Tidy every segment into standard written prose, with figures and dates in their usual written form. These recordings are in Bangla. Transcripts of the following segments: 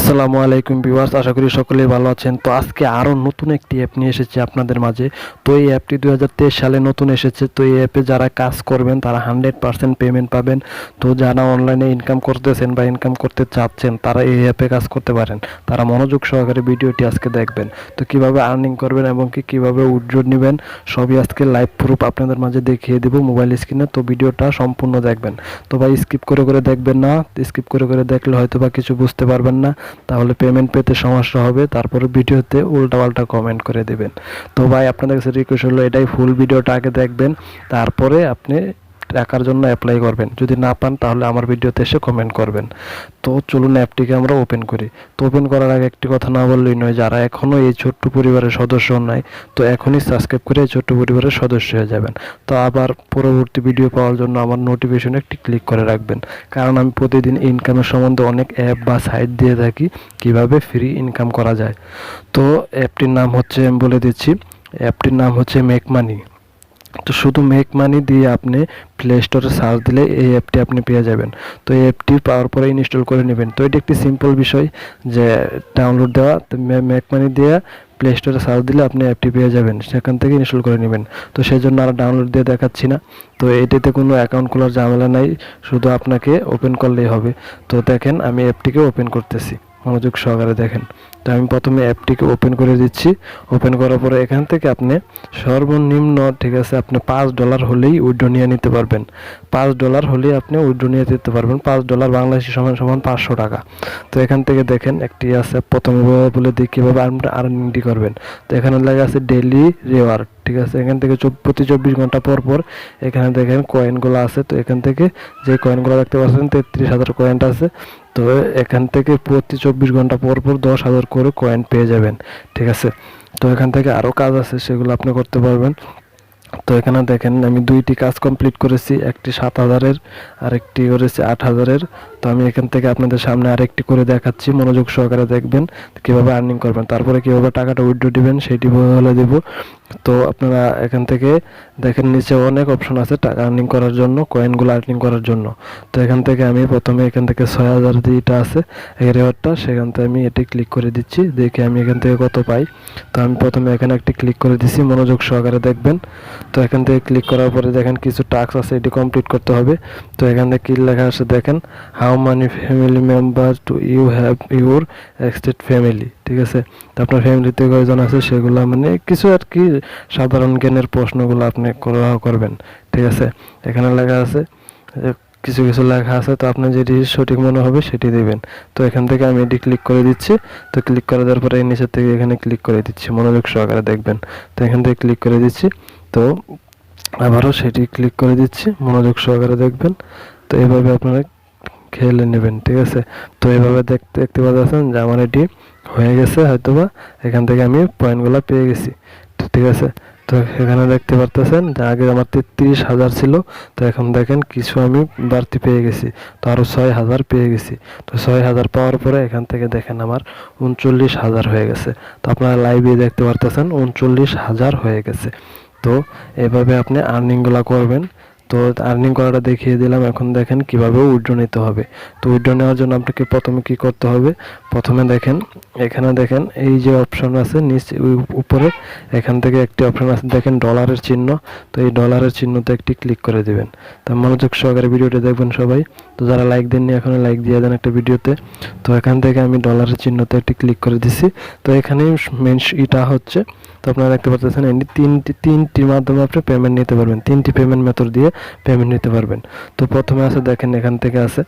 আসসালামু আলাইকুম ভিউয়ার্স, আশা করি সকলেই ভালো আছেন। তো আজকে আরও নতুন একটি অ্যাপ নিয়ে এসেছি আপনাদের মাঝে। তো এই অ্যাপটি 2023 সালে নতুন এসেছে। তো এই অ্যাপে যারা কাজ করবেন তারা 100% পেমেন্ট পাবেন। তো যারা অনলাইনে ইনকাম করতেছেন বা ইনকাম করতে চাচ্ছেন তারা এই অ্যাপে কাজ করতে পারেন। তারা মনোযোগ সহকারে ভিডিওটি আজকে দেখবেন। তো কিভাবে আর্নিং করবেন এবং কিভাবে উইথড্র নেবেন সবই আজকে লাইভ প্রুফ আপনাদের মাঝে দেখিয়ে দেবো মোবাইল স্ক্রিনে। তো ভিডিওটা সম্পূর্ণ দেখবেন। তো ভাই স্কিপ করে দেখবেন না, স্কিপ করে দেখলে হয়তো বা কিছু বুঝতে পারবেন না, তাহলে পেমেন্ট পেতে সমস্যা হবে। তারপরে ভিডিওতে উল্টাপাল্টা কমেন্ট করে দেবেন। তো ভাই আপনাদের কাছে রিকোয়েস্ট হলো এটাই ফুল ভিডিওটা আগে দেখবেন, তারপরে আপনি টাকার জন্য অ্যাপ্লাই করবেন। যদি না পান তাহলে আমার ভিডিওতে এসে কমেন্ট করবেন। তো চলুন অ্যাপটিকে আমরা ওপেন করি। তো ওপেন করার আগে একটি কথা না বললেই নয়, যারা এখনও এই ছোট্ট পরিবারের সদস্য নাই তো এখনই সাবস্ক্রাইব করে এই ছোট্ট পরিবারের সদস্য হয়ে যাবেন। তো আবার পরবর্তী ভিডিও পাওয়ার জন্য আমার নোটিফিকেশনে একটি ক্লিক করে রাখবেন, কারণ আমি প্রতিদিন ইনকামের সম্বন্ধে অনেক অ্যাপ বা সাইট দিয়ে থাকি কিভাবে ফ্রি ইনকাম করা যায়। তো অ্যাপটির নাম হচ্ছে, আমি বলে দিচ্ছি, অ্যাপটির নাম হচ্ছে মেক মানি। তো শুধু মেক মানি দিয়ে আপনি প্লে স্টোরে সার্চ দিলে এই অ্যাপটি আপনি পেয়ে যাবেন। তো এই অ্যাপটি পাওয়ার পরে ইনস্টল করে নেবেন। তো এটি একটি সিম্পল বিষয় যে ডাউনলোড দেওয়া। তো মেক মানি দিয়ে প্লে স্টোরে সার্চ দিলে আপনি অ্যাপটি পেয়ে যাবেন, সেখান থেকে ইনস্টল করে নেবেন। তো সেই জন্য আর ডাউনলোড দিয়ে দেখাচ্ছি না। তো এটিতে কোনো অ্যাকাউন্ট খোলার ঝামেলা নাই, শুধু আপনাকে ওপেন করলেই হবে। তো দেখেন আমি অ্যাপটিকে ওপেন করতেছি, মনোযোগ সহকারে দেখেন। তো আমি প্রথমে অ্যাপটিকে ওপেন করে দিচ্ছি। ওপেন করার পরে এখান থেকে আপনি সর্বনিম্ন, ঠিক আছে, আপনি $5 হলেই উইথড্র নিয়ে নিতে পারবেন। $5 হলেই আপনি উইথড্র নিয়ে দিতে পারবেন। $5 বাংলাদেশি সমান সমান 500 টাকা। তো এখান থেকে দেখেন একটি আছে, প্রথমে বলে দিই কীভাবে আর্নিংটি করবেন। তো এখানে লেখা আছে ডেইলি রিওয়ার্ড, ঠিক আছে। এখান থেকে প্রতি 24 ঘন্টা পর পর এখানে দেখেন কয়েনগুলো আছে। তো এখান থেকে যে কয়েনগুলো দেখতে পাচ্ছেন 33,000 কয়েনটা আছে। তো এখান থেকে প্রতি 24 ঘন্টা পর পর 10,000 করে কয়েন পেয়ে যাবেন, ঠিক আছে। তো এখান থেকে আরও কাজ আছে, সেগুলো আপনি করতে পারবেন। তো এখানে দেখেন আমি 2টি কাজ কমপ্লিট করেছি, একটি 7,000-এর আর একটি করেছি 8,000-এর। তো আমি এখান থেকে আপনাদের সামনে আরেকটি করে দেখাচ্ছি, মনোযোগ সহকারে দেখবেন কিভাবে আর্নিং করবেন। তারপরে কিভাবে টাকাটা উইথড্র দিবেন সেটি বলে দেব। তো আপনারা এখান থেকে দেখেন নিচে অনেক অপশন আছে টাকা আর্নিং করার জন্য, কয়েনগুলো আর্নিং করার জন্য। তো এখান থেকে আমি প্রথমে এখান থেকে 6,000 যেটা আছে এই রেওয়ার্ডটা, সেখান থেকে আমি এটি ক্লিক করে দিচ্ছি, দেখে আমি এখান থেকে কত পাই। তো আমি প্রথমে এখানে একটি ক্লিক করে দিচ্ছি, মনোযোগ সহকারে দেখবেন। তো এখান থেকে ক্লিক করার পরে দেখেন কিছু টাস্ক আছে, এটি কমপ্লিট করতে হবে। তো এখান থেকে কি লেখা আছে দেখেন, how many family member do you have your extended family, ঠিক আছে। তো আপনার ফ্যামিলিতে কয়জন আছে সেগুলো মানে কিছু আর কি সাধারণ জ্ঞানের প্রশ্নগুলো আপনি করবেন, ঠিক আছে। এখানে লেখা আছে কিছু লেখা আছে, তো আপনার যেটি সঠিক মনে হবে সেটি দিবেন। তো এখান থেকে আমি এটি ক্লিক করে দিচ্ছি। তো ক্লিক করে দেওয়ার পরে নিচের থেকে এখানে ক্লিক করে দিচ্ছি, মনোযোগ সহকারে দেখবেন। তো এখান থেকে ক্লিক করে দিচ্ছি, তো আবারও সেটি ক্লিক করে দিচ্ছি, মনোযোগ সহকারে দেখবেন। তো এইভাবে আপনারা খেলে নেবেন, ঠিক আছে। তো এইভাবে দেখতে পাচ্ছেন যে আমার এটি হয়ে গেছে, হয়তোবা এখান থেকে আমি পয়েন্টগুলো পেয়ে গেছি, ঠিক আছে। তো এখানে দেখতে পারতেছেন যে আগে আমার 33,000 ছিল, তো এখন দেখেন কিছু আমি বাড়তি পেয়ে গেছি, তো আরও 6,000 পেয়ে গেছি। তো 6,000 পাওয়ার পরে এখান থেকে দেখেন আমার 39,000 হয়ে গেছে। তো আপনারা লাইভে দেখতে পারতেছেন 39,000 হয়ে গেছে। তো এভাবে আপনি আর্নিংগুলো করবেন। তো আর্নিং করাটা দেখিয়ে দিলাম, এখন দেখেন কিভাবে উইথড্র নিতে হবে। তো উইথড্র নেওয়ার জন্য আপনাকে প্রথমে কি করতে হবে, প্রথমে দেখেন এখানে দেখেন এই যে অপশন আছে নিচে উপরে, এখান থেকে একটি অপশন আছে দেখেন ডলারের চিহ্ন। তো এই ডলারের চিহ্নতে একটি ক্লিক করে দিবেন। তো মনোযোগ সহকারে ভিডিওটি দেখবেন সবাই। তো যারা লাইক দেননি এখনো লাইক দিয়ে দেন একটা ভিডিওতে। তো এখান থেকে আমি ডলারের চিহ্নতে একটি ক্লিক করে দিছি। তো এখানে মেন এটা হচ্ছে, তো আপনারা দেখতে পাচ্ছেন এই তিনটি মাধ্যমে আপনি পেমেন্ট নিতে পারবেন, 3টি পেমেন্ট মেথড দিয়ে পেমেন্ট নিতে পারবেন। তো প্রথমে আছে দেখেন এখান থেকে আছে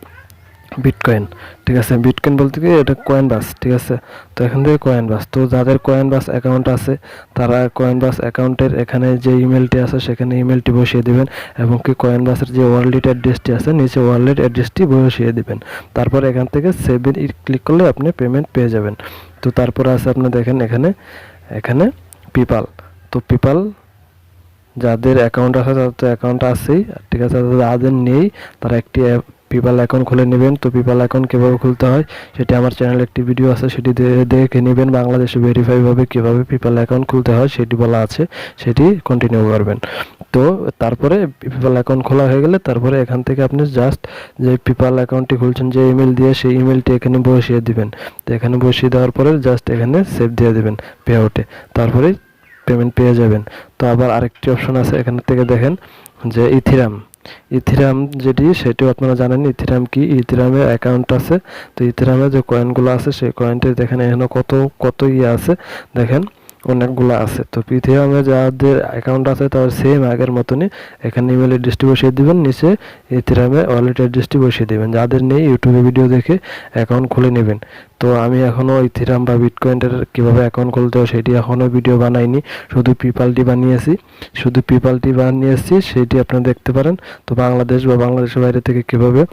বিটকয়েন, ঠিক আছে। বিটকয়েন বলতে কি এটা কয়েন বাস, ঠিক আছে। তো এখান থেকে কয়েন বাস, তো যাদের কয়েন বাস অ্যাকাউন্ট আছে তারা কয়েন বাস অ্যাকাউন্টের এখানে যে ইমেলটি আছে সেখানে ইমেলটি বসিয়ে দেবেন, এবং কি কয়েন বাসের যে ওয়ালেট অ্যাড্রেসটি আছে নিচে ওয়ালেট অ্যাড্রেসটি বসিয়ে দেবেন। তারপর এখান থেকে সেভেন ক্লিক করলে আপনি পেমেন্ট পেয়ে যাবেন। তো তারপর আছে আপনি দেখেন এখানে পেপাল। তো পেপাল যাদের অ্যাকাউন্ট আছে তাদের তো অ্যাকাউন্ট আছেই, ঠিক আছে। যাদের নেই তারা একটি পেপাল অ্যাকাউন্ট খুলে নেবেন। তো পেপাল অ্যাকাউন্ট কীভাবে খুলতে হয় সেটি আমার চ্যানেলে একটি ভিডিও আছে, সেটি দেখে নেবেন। বাংলাদেশে ভেরিফাইভাবে কীভাবে পেপাল অ্যাকাউন্ট খুলতে হয় সেটি বলা আছে, সেটি কন্টিনিউ করবেন। তো তারপরে পেপ্যাল অ্যাকাউন্ট খোলা হয়ে গেলে তারপরে এখান থেকে আপনি জাস্ট যে পেপ্যাল অ্যাকাউন্টটি খুলছেন যে ইমেল দিয়ে সেই ইমেলটি এখানে বসিয়ে দিবেন। তো এখানে বসিয়ে দেওয়ার পরে জাস্ট এখানে সেভ দিয়ে দেবেন পে আউটে, তারপরেই পেমেন্ট পেয়ে যাবেন। তো আবার আরেকটি অপশন আছে এখান থেকে দেখেন যে ইথিরাম যেটি সেটিও আপনারা জানেন ইথিরাম কি। ইথিরামের অ্যাকাউন্ট আছে। তো ইথিরামে যে কয়েনগুলো আছে সেই কয়েনটি দেখেন এখানে কত কত আছে দেখেন অনেকগুলো আছে। তো ইথিরামে যাদের অ্যাকাউন্ট আছে তার সেম আগের মতনই এখানে ইমেল অ্যাড্রেসটি বসিয়ে দিবেন, নিচে ইথিরামে ওয়ালেট অ্যাড্রেসটি বসিয়ে দিবেন। যাদের নেই ইউটিউবে ভিডিও দেখে অ্যাকাউন্ট খুলে নেবেন। তো আমি এখনও ইথিরাম বা বিটকয়েনের কীভাবে অ্যাকাউন্ট খুলতে হয় সেটি এখনও ভিডিও বানাইনি, শুধু পেপ্যালটি বানিয়েছি সেটি আপনারা দেখতে পারেন। তো বাংলাদেশ বা বাংলাদেশের বাইরে থেকে কীভাবে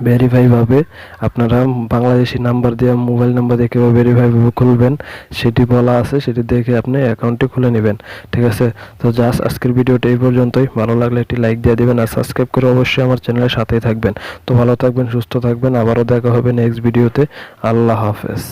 ভেরিফাইভাবে আপনারা বাংলাদেশি নাম্বার দিয়ে মোবাইল নাম্বার দিয়ে কীভাবে ভেরিফাইভাবে খুলবেন সেটি বলা আছে, সেটি দেখে আপনি অ্যাকাউন্টটি খুলে নেবেন। ঠিক আছে, তো জাস্ট আজকের ভিডিওটা এই পর্যন্তই। ভালো লাগলে একটি লাইক দিয়ে দেবেন আর সাবস্ক্রাইব করে অবশ্যই আমার চ্যানেলের সাথেই থাকবেন। তো ভালো থাকবেন, সুস্থ থাকবেন, আবারও দেখা হবে নেক্সট ভিডিওতে। আল্লাহ হাফেজ।